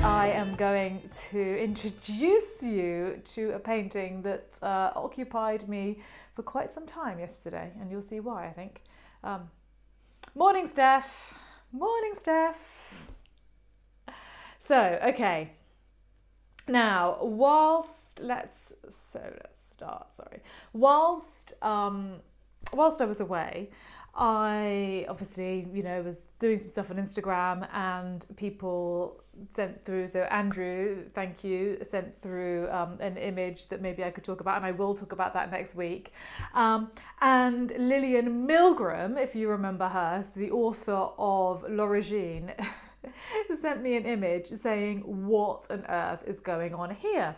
I am going to introduce you to a painting that occupied me for quite some time yesterday, and you'll see why, I think. Morning, Steph. Morning, Steph. So, okay. Now, let's start. Sorry. Whilst I was away, I obviously, was doing some stuff on Instagram, and people sent through. So Andrew, thank you, sent through an image that maybe I could talk about, and I will talk about that next week. And Lillian Milgram, if you remember her, the author of L'Origine, sent me an image saying, "What on earth is going on here?"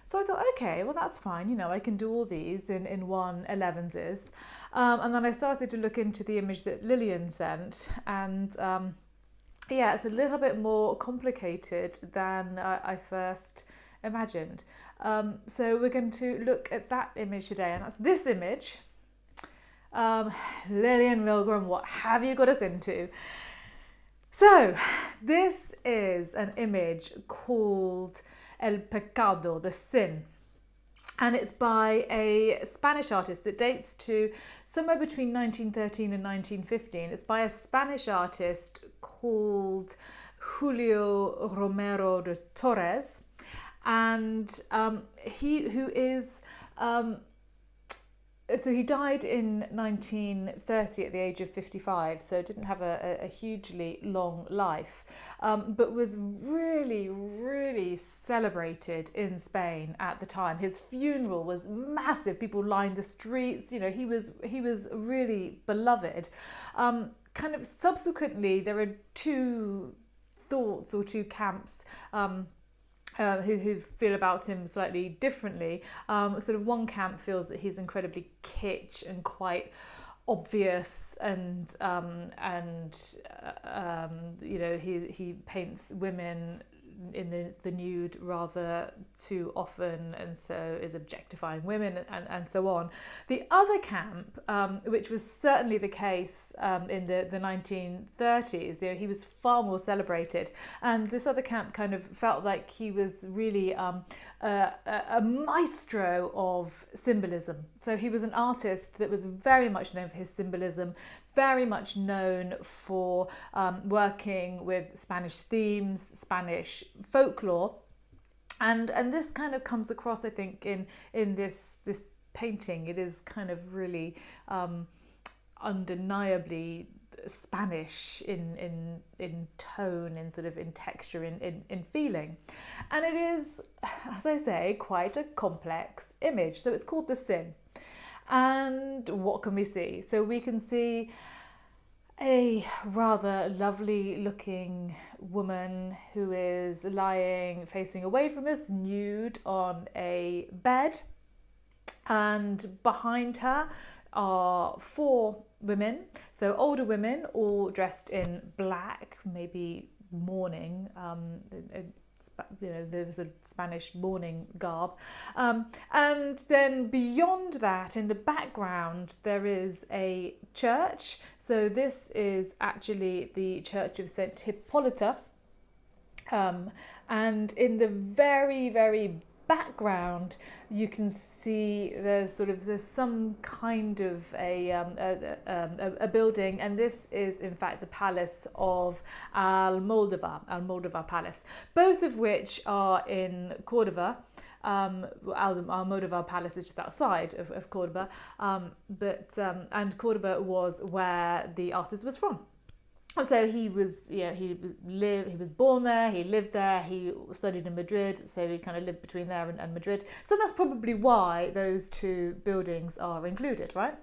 So I thought, okay, well, that's fine. I can do all these in one Elevenses. And then I started to look into the image that Lillian sent. And it's a little bit more complicated than I first imagined. So we're going to look at that image today. And that's this image. Lillian Milgram, what have you got us into? So this is an image called El Pecado, the Sin, and it's by a Spanish artist that dates to somewhere between 1913 and 1915. It's by a Spanish artist called Julio Romero de Torres, and he died in 1930 at the age of 55, so didn't have a hugely long life, but was really, really celebrated in Spain at the time. His funeral was massive. People lined the streets. He was really beloved. Kind of subsequently, there are two thoughts or two camps who feel about him slightly differently. Sort of one camp feels that he's incredibly kitsch and quite obvious, and he paints women in the nude rather too often, and so is objectifying women and so on. The other camp, which was certainly the case in the 1930s, he was far more celebrated, and this other camp kind of felt like he was really a maestro of symbolism. So he was an artist that was very much known for his symbolism, very much known for working with Spanish themes, Spanish folklore, and this kind of comes across, I think, in this painting. It is kind of really undeniably Spanish in tone, in sort of in texture, in feeling, and it is, as I say, quite a complex image. So it's called The Sin. And what can we see? So we can see a rather lovely looking woman who is lying facing away from us, nude on a bed, and behind her are four women, so older women, all dressed in black, maybe mourning, the sort of Spanish mourning garb, and then beyond that, in the background, there is a church. So this is actually the Church of St. Hippolyta, and in the very, very background, you can see there's some kind of a building, and this is in fact the palace of Almodóvar Palace, both of which are in Córdoba. Almodóvar Palace is just outside of Córdoba, and Córdoba was where the artist was from. And so he was born there, he lived there, he studied in Madrid, so he kind of lived between there and Madrid. So that's probably why those two buildings are included, right?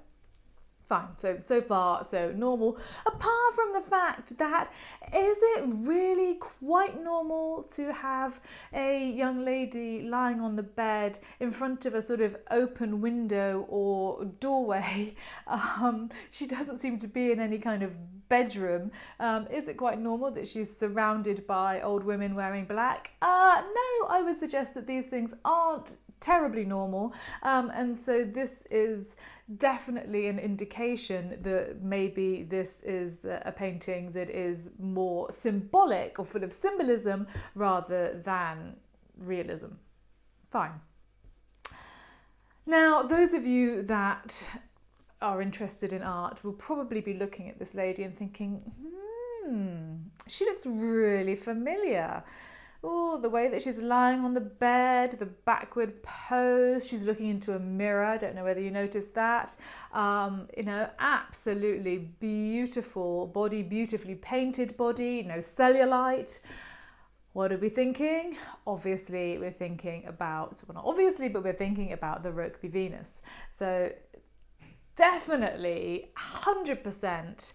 Fine, so far so normal, apart from the fact that, is it really quite normal to have a young lady lying on the bed in front of a sort of open window or doorway? She doesn't seem to be in any kind of bedroom. Is it quite normal that she's surrounded by old women wearing black? No, I would suggest that these things aren't terribly normal. And so this is definitely an indication that maybe this is a painting that is more symbolic or full of symbolism rather than realism. Fine. Now, those of you that are interested in art will probably be looking at this lady and thinking, she looks really familiar. Oh, the way that she's lying on the bed, the backward pose, she's looking into a mirror. I don't know whether you noticed that. Absolutely beautiful body, beautifully painted body, no cellulite. What are we thinking? Obviously, we're thinking about, well, not obviously, but we're thinking about the Rokeby Venus. So definitely 100%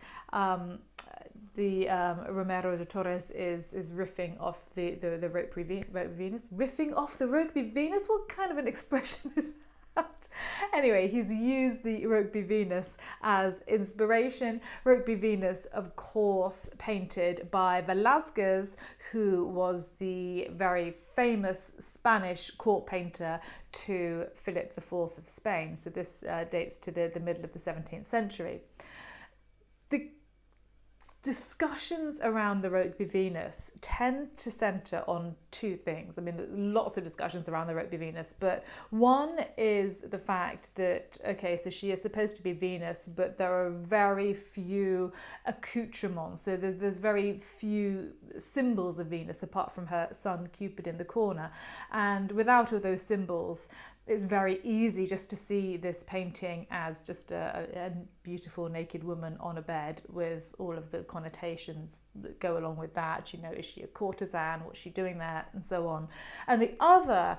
the Romero de Torres is riffing off the Rokeby Venus. Riffing off the Rokeby Venus? What kind of an expression is that? Anyway, he's used the Rokeby Venus as inspiration. Rokeby Venus, of course, painted by Velázquez, who was the very famous Spanish court painter to Philip IV of Spain. So this dates to the middle of the 17th century. The discussions around the Rokeby Venus tend to centre on two things. I mean, there's lots of discussions around the Rokeby Venus, but one is the fact that, okay, so she is supposed to be Venus, but there are very few accoutrements. So there's very few symbols of Venus apart from her son Cupid in the corner. And without all those symbols, it's very easy just to see this painting as just a beautiful naked woman on a bed with all of the connotations that go along with that. You know, is she a courtesan? What's she doing there? And so on. And the other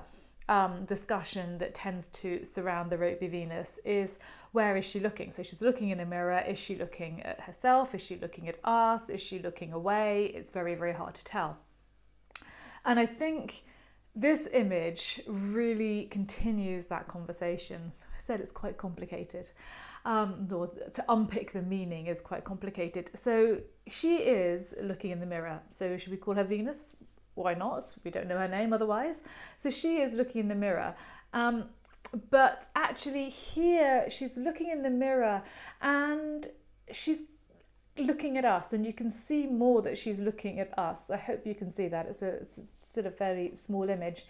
discussion that tends to surround the Rokeby Venus is, where is she looking? So she's looking in a mirror. Is she looking at herself? Is she looking at us? Is she looking away? It's very, very hard to tell. And I think this image really continues that conversation. So I said it's quite complicated, or to unpick the meaning is quite complicated. So she is looking in the mirror. So should we call her Venus? Why not? We don't know her name otherwise. So she is looking in the mirror. But actually here she's looking in the mirror and she's looking at us, and you can see more that she's looking at us. I hope you can see that. It's a sort of fairly small image.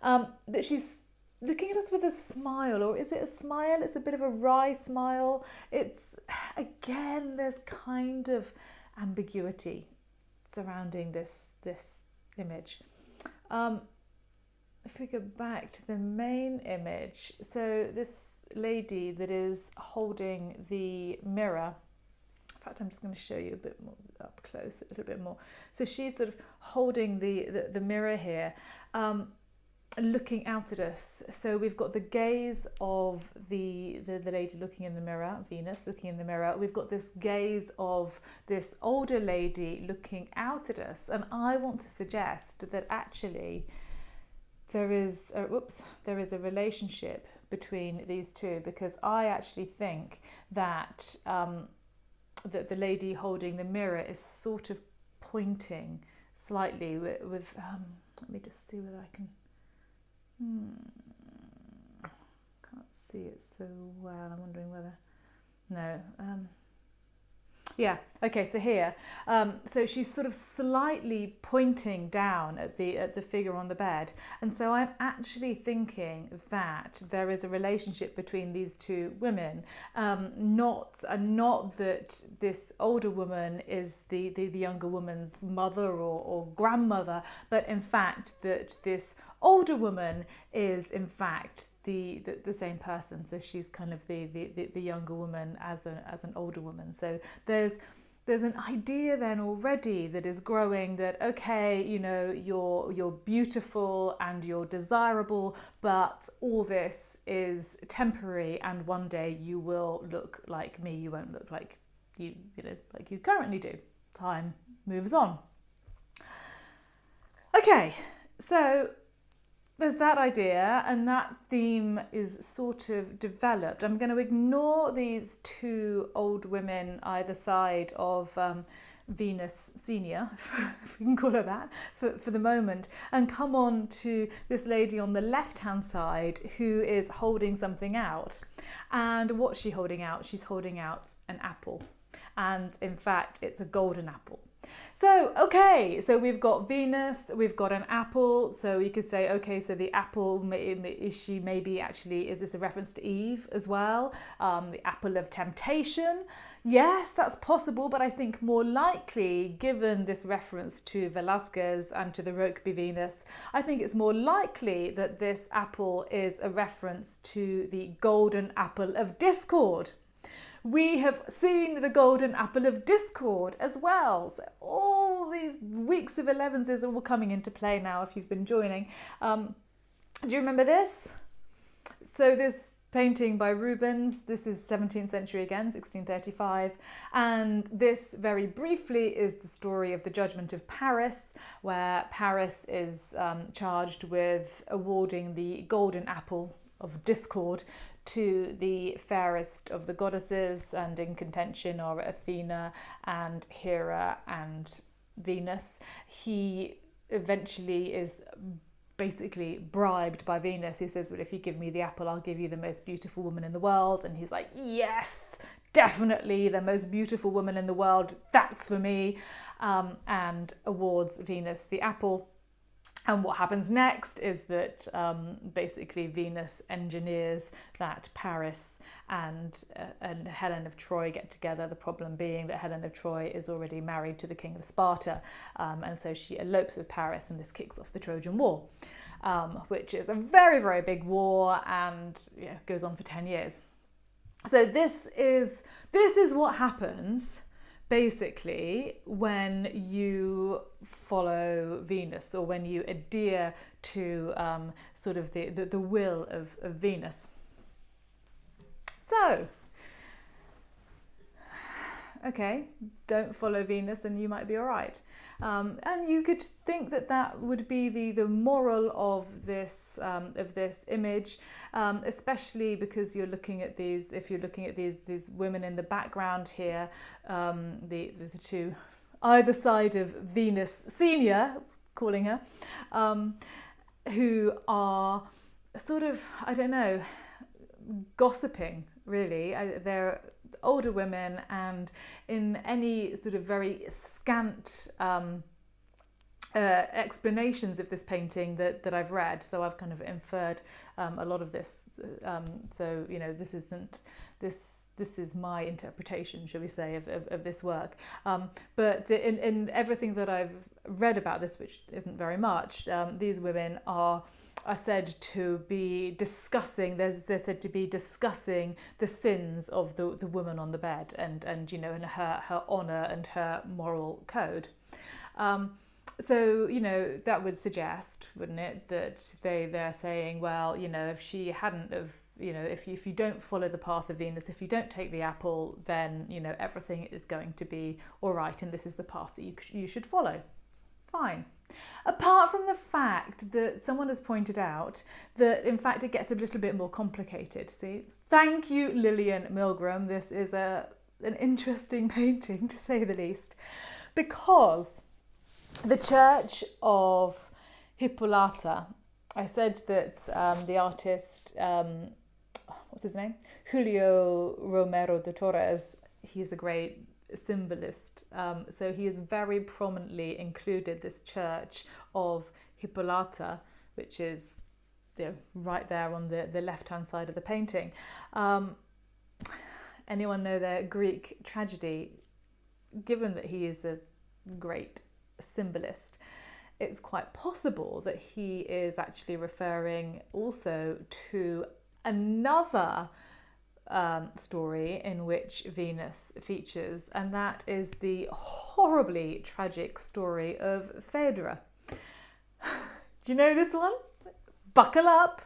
That she's looking at us with a smile, or is it a smile? It's a bit of a wry smile. It's, again, there's kind of ambiguity surrounding this image. If we go back to the main image, so this lady that is holding the mirror, in fact, I'm just going to show you a bit more up close, a little bit more. So she's sort of holding the mirror here, looking out at us. So we've got the gaze of the lady looking in the mirror, Venus looking in the mirror. We've got this gaze of this older lady looking out at us. And I want to suggest that actually there is a relationship between these two, because I actually think that that the lady holding the mirror is sort of pointing slightly with let me just see whether I can, can't see it so well. I'm wondering whether, no, yeah, okay, so here, so she's sort of slightly pointing down at the figure on the bed, and so I'm actually thinking that there is a relationship between these two women, not that this older woman is the younger woman's mother or grandmother, but in fact that this older woman is in fact the same person. So she's kind of the younger woman as an older woman. So there's an idea then already that is growing that, okay, you know, you're beautiful and you're desirable, but all this is temporary, and one day you will look like me. You won't look like you know, like you currently do. Time moves on. Okay, so there's that idea, and that theme is sort of developed. I'm going to ignore these two old women either side of Venus Senior, if we can call her that, for the moment, and come on to this lady on the left-hand side who is holding something out. And what's she holding out? She's holding out an apple. And in fact, it's a golden apple. So, okay, so we've got Venus, we've got an apple. So you could say, okay, so the apple, is this a reference to Eve as well? The apple of temptation. Yes, that's possible, but I think more likely, given this reference to Velázquez and to the Rokeby Venus, I think it's more likely that this apple is a reference to the golden apple of discord. We have seen the golden apple of discord as well. So all these weeks of Elevenses are all coming into play now if you've been joining. Do you remember this? So this painting by Rubens, this is 17th century again, 1635. And this very briefly is the story of the Judgment of Paris, where Paris is charged with awarding the golden apple of discord to the fairest of the goddesses, and in contention are Athena and Hera and Venus. He eventually is basically bribed by Venus, who says, well, if you give me the apple, I'll give you the most beautiful woman in the world. And he's like, yes, definitely the most beautiful woman in the world, that's for me, and awards Venus the apple. And what happens next is that basically Venus engineers that Paris and Helen of Troy get together, the problem being that Helen of Troy is already married to the king of Sparta, and so she elopes with Paris, and this kicks off the Trojan War, which is a very, very big war, and goes on for 10 years. So this is what happens basically when you follow Venus, or when you adhere to sort of the will of Venus. So, okay, don't follow Venus and you might be all right. And you could think that would be the moral of this image, especially because you're looking at these. If you're looking at these women in the background here, the two either side of Venus Senior, calling her, who are sort of, I don't know, gossiping. Really, they're older women, and in any sort of very scant explanations of this painting that I've read, so I've kind of inferred a lot of this. So this is my interpretation, shall we say, of this work. But in everything that I've read about this, which isn't very much, these women are said to be discussing. They're said to be discussing the sins of the woman on the bed, and and her honour and her moral code. So that would suggest, wouldn't it, that they're saying, well, if she hadn't have, if you don't follow the path of Venus, if you don't take the apple, then everything is going to be all right, and this is the path that you should follow. Fine. Apart from the fact that someone has pointed out that, in fact, it gets a little bit more complicated. See, thank you, Lillian Milgram. This is an interesting painting, to say the least, because the Church of Hippolyta, I said that the artist, what's his name? Julio Romero de Torres, he's a great symbolist. So he has very prominently included this Church of Hippolyta, which is right there on the left-hand side of the painting. Anyone know the Greek tragedy? Given that he is a great symbolist, it's quite possible that he is actually referring also to another story in which Venus features, and that is the horribly tragic story of Phaedra. Do you know this one? Buckle up,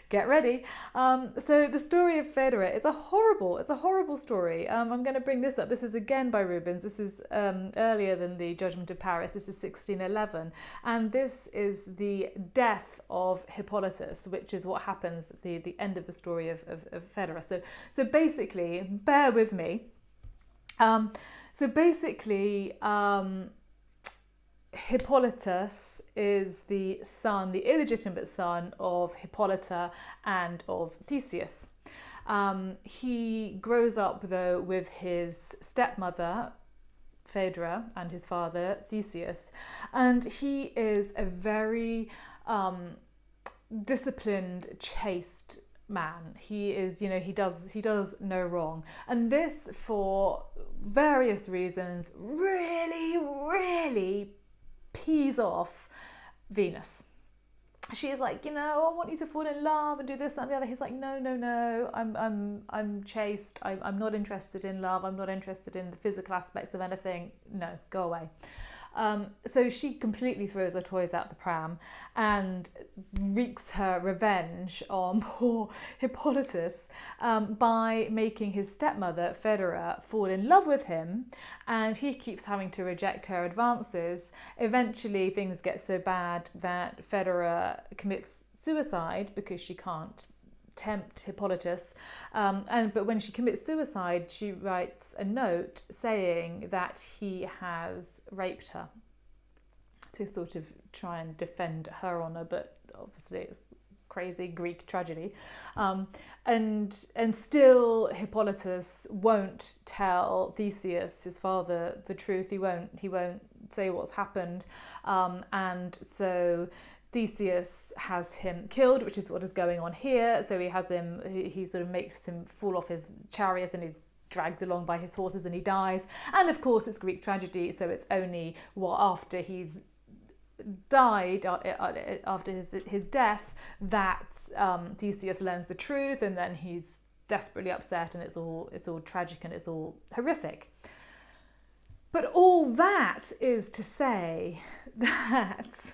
get ready. So the story of Phaedra is a horrible story. I'm going to bring this up. This is again by Rubens. This is earlier than the Judgment of Paris. This is 1611, and this is the death of Hippolytus, which is what happens at the end of the story of Phaedra. So basically, bear with me. So basically, Hippolytus is the son, the illegitimate son of Hippolyta and of Theseus. He grows up though with his stepmother Phaedra and his father Theseus, and he is a very disciplined, chaste man. He is, he does no wrong, and this for various reasons really pees off Venus. She is like, I want you to fall in love and do this and the other. He's like, no, I'm chaste. I'm not interested in love. I'm not interested in the physical aspects of anything. No, go away. So she completely throws her toys out the pram and wreaks her revenge on poor Hippolytus by making his stepmother Phaedra fall in love with him, and he keeps having to reject her advances. Eventually things get so bad that Phaedra commits suicide because she can't tempt Hippolytus, but when she commits suicide, she writes a note saying that he has raped her to sort of try and defend her honour, but obviously it's crazy Greek tragedy, and still Hippolytus won't tell Theseus, his father, the truth. He won't say what's happened, and so Theseus has him killed, which is what is going on here. So he sort of makes him fall off his chariot and he's dragged along by his horses and he dies. And of course it's Greek tragedy, so it's only after he's died, after his death, that Theseus learns the truth, and then he's desperately upset, and it's all tragic and it's all horrific. But all that is to say that,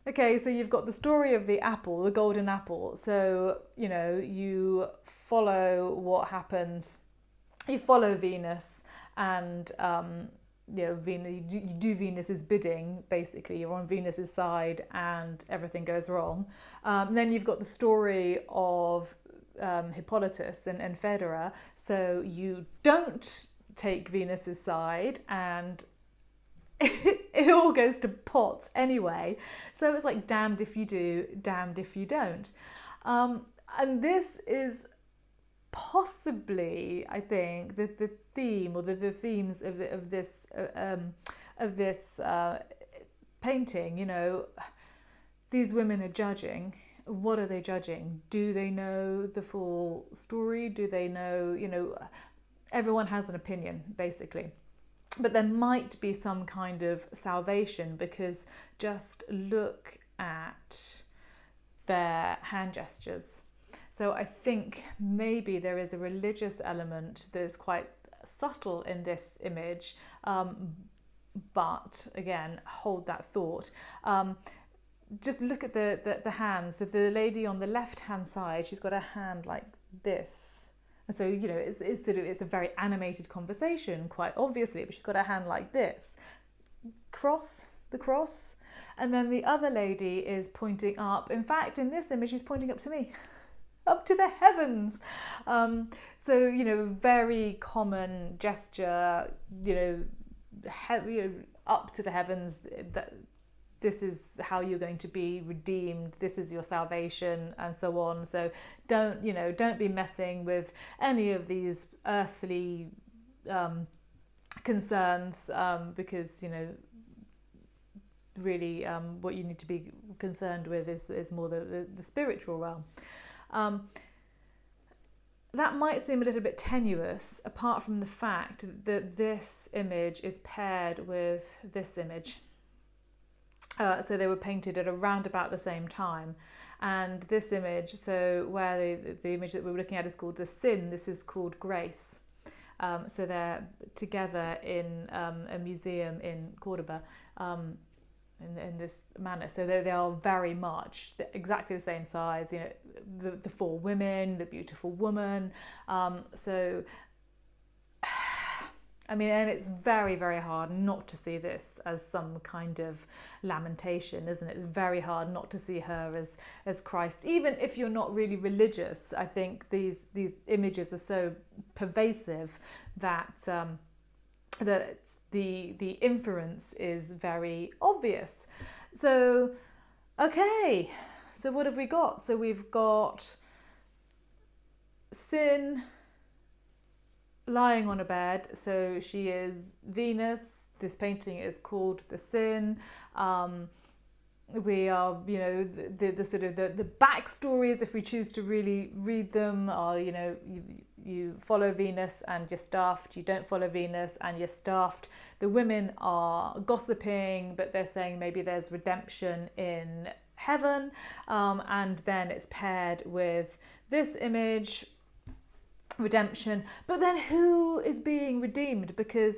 okay, so you've got the story of the apple, the golden apple. So, you follow what happens. You follow Venus, and, Venus, you do Venus's bidding, basically. You're on Venus's side and everything goes wrong. Then you've got the story of Hippolytus and Phaedra. So you don't take Venus's side, and it all goes to pot anyway. So it's like damned if you do, damned if you don't. And this is possibly, I think, the theme or the themes of this painting. These women are judging. What are they judging? Do they know the full story? Do they know? Everyone has an opinion, basically. But there might be some kind of salvation, because just look at their hand gestures. So I think maybe there is a religious element that is quite subtle in this image, but again, hold that thought. Just look at the hands. So the lady on the left-hand side, she's got a hand like this. And so, it's a very animated conversation, quite obviously, but she's got her hand like this. The cross. And then the other lady is pointing up. In fact, in this image, she's pointing up to me, up to the heavens. So, very common gesture, up to the heavens, that this is how you're going to be redeemed, this is your salvation, and so on. So don't be messing with any of these earthly concerns, because really what you need to be concerned with is more the spiritual realm. That might seem a little bit tenuous, apart from the fact that this image is paired with this image. So they were painted at around about the same time. And this image, so where the image that we were looking at is called the sin, this is called grace. So they're together in a museum in Cordoba in this manner. So they are very much exactly the same size, the four women, the beautiful woman. And it's very, very hard not to see this as some kind of lamentation, isn't it? It's very hard not to see her as Christ. Even if you're not really religious, I think these images are so pervasive that that the inference is very obvious. So, okay, so what have we got? So we've got Sin lying on a bed. So she is Venus. This painting is called The Sin. We are, the sort of the backstories, if we choose to really read them, are, you follow Venus and you're stuffed. You don't follow Venus and you're stuffed. The women are gossiping, but they're saying maybe there's redemption in heaven. And then it's paired with this image, redemption. But then who is being redeemed? Because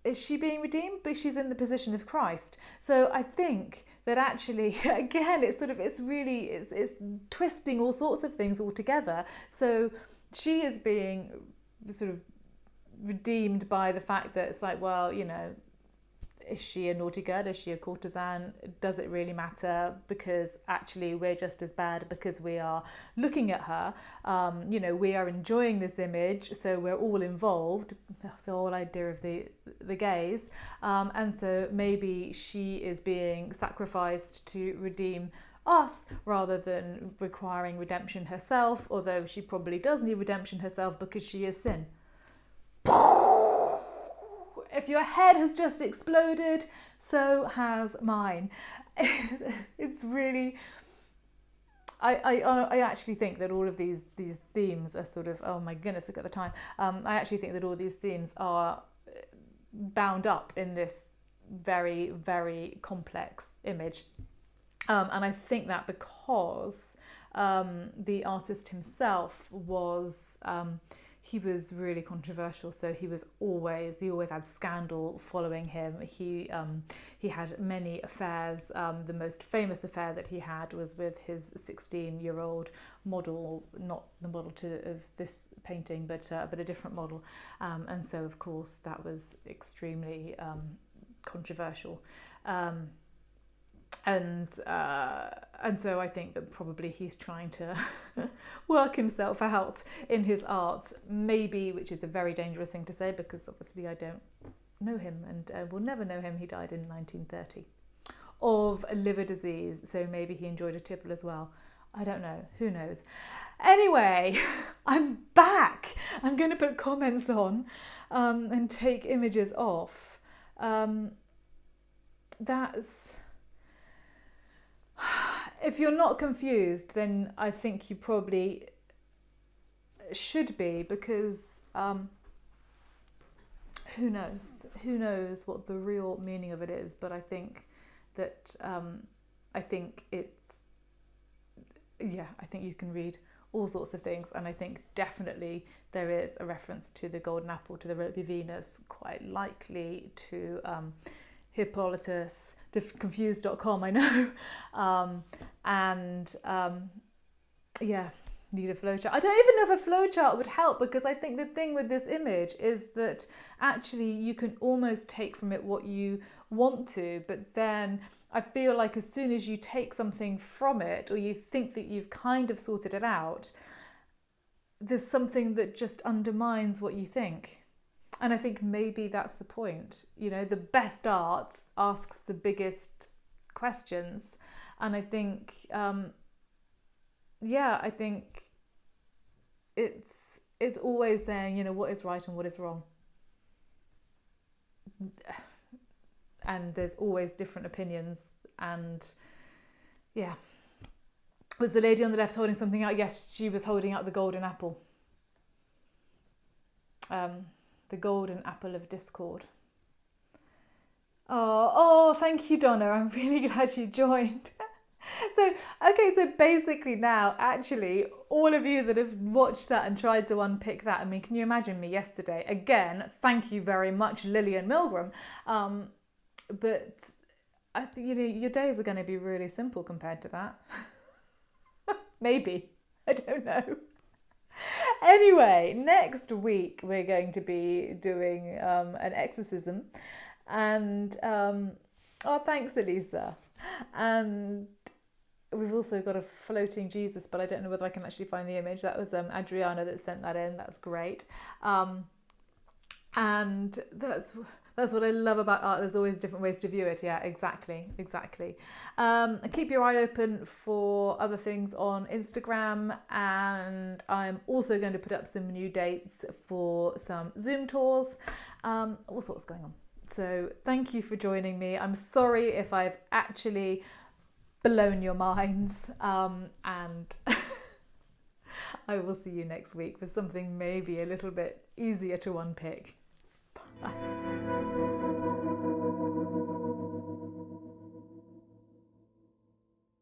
is she being redeemed? But she's in the position of Christ. So I think that actually, again, it's twisting all sorts of things all together. So she is being sort of redeemed by the fact that it's like, well, is she a naughty girl? Is she a courtesan? Does it really matter? Because actually we're just as bad because we are looking at her. We are enjoying this image, so we're all involved. The whole idea of the gaze. And so maybe she is being sacrificed to redeem us rather than requiring redemption herself, although she probably does need redemption herself because she is sin. If your head has just exploded, so has mine. It's really... I actually think that all of these themes are sort of... Oh my goodness, look at the time. I actually think that all these themes are bound up in this very, very complex image. And I think that because the artist himself was... he was really controversial, so he always had scandal following him. He had many affairs. The most famous affair that he had was with his 16-year-old model, not the model of this painting, but a different model. And so, of course, that was extremely controversial. And so I think that probably he's trying to work himself out in his art, maybe, which is a very dangerous thing to say because obviously I don't know him and will never know him. He died in 1930 of liver disease, so maybe he enjoyed a tipple as well. I don't know. Who knows? Anyway, I'm back. I'm going to put comments on and take images off. That's... If you're not confused, then I think you probably should be, because who knows? Who knows what the real meaning of it is? But I think that I think you can read all sorts of things, and I think definitely there is a reference to the golden apple, to the Venus, quite likely to Hippolytus. Confused.com, I know. Need a flowchart. I don't even know if a flowchart would help, because I think the thing with this image is that actually you can almost take from it what you want to, but then I feel like as soon as you take something from it, or you think that you've kind of sorted it out, there's something that just undermines what you think. And I think maybe that's the point. The best art asks the biggest questions. And I think, I think it's always saying, what is right and what is wrong. And there's always different opinions. And yeah. Was the lady on the left holding something out? Yes, she was holding out the golden apple. The golden apple of discord. Oh, thank you, Donna. I'm really glad you joined. So basically now, actually, all of you that have watched that and tried to unpick that, I mean, can you imagine me yesterday? Again, thank you very much, Lillian Milgram. But I think, your days are going to be really simple compared to that. Maybe. I don't know. Anyway, next week we're going to be doing an exorcism, and thanks, Elisa. And we've also got a floating Jesus, but I don't know whether I can actually find the image. That was Adriana that sent that in. That's great. And that's what I love about art. There's always different ways to view it. Yeah, exactly. Keep your eye open for other things on Instagram, and I'm also going to put up some new dates for some Zoom tours, all sorts going on. So thank you for joining me. I'm sorry if I've actually blown your minds, and I will see you next week with something maybe a little bit easier to unpick. Bye.